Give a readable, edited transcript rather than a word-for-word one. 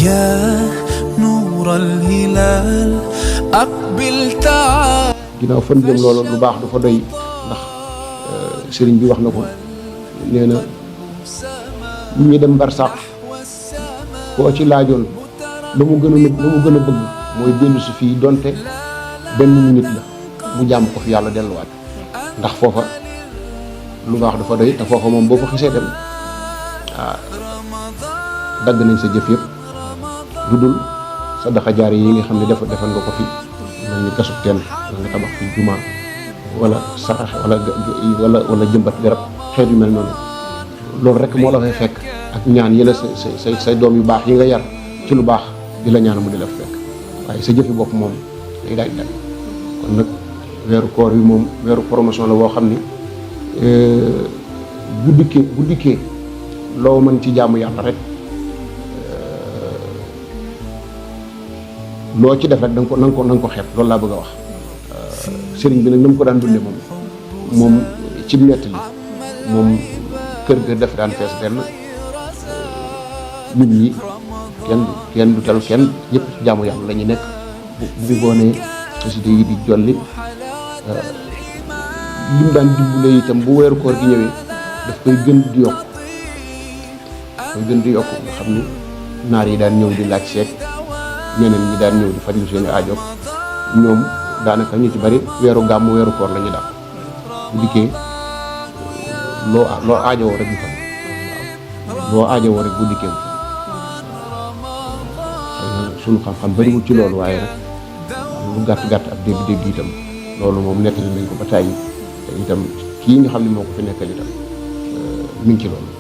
يا نور الهلال أقبل تعال. ginnaaw fan jëm loolu lu baax du fa doy ndax sëriñ bi wax na ko nee na ñi dem barsàq koo ci laajoon lu mu gën a bëgg mooy dellu si fii donte benn minute la mu jàmm ko fi yàlla delluwaat ndax foofa lu baax du fa doy te foofa moom boo fa xisee dem dagg nañ sa jëf yëpp lu dul sadaxa jaare yi nga xam ne defal nga ko fi mel ni gasub teen wala nga tabax fi jumaa wala saraxe wala jëmbat garab xeet yu mel noonu loolu rek moo la fay fekk ak ñaan yi la say doom yu baax yi nga yar ci lu baax di la ñaan mu di la fa fekk waaye sa jëfi bopp moom day daal di dagg kon nag weeru koor yi moom weeru promotion la boo xam ni bu dikkee loo mën ci jaamu yàlla rek loo ci def rek na nga ko xeeb loolu laa bëgg a wax sëriñ bi nag na mu ko daan dunde moom ci nettali moom kër ga def daan fees dell nit ñi kenn du tal kenn ñëpp ci jaamu yàlla la ñu nekk bu ngoonee société yi di jolli lim daan dimbale itam bu weeru koor gi ñëwee daf koy gën di yokk nga xam ni naar yi daan ñëw di laaj seet ñeneen ñi daan ñëw di fajlu seen aajo ñoom daanaka ñu ci bari weeru gàmm weeru koor la ñu daal bu dikkee loo aajowoo rek bu fa loo aajowoo rek bu dikkee bu fa xëy na suñu xam-xam bariwul ci loolu waaye rek lu gàtt ak dégg-dégg itam loolu moom nettali nañ ko ba tàyyi te itam kii nga xam ne moo ko fi nekkal itam mi ngi ci loolu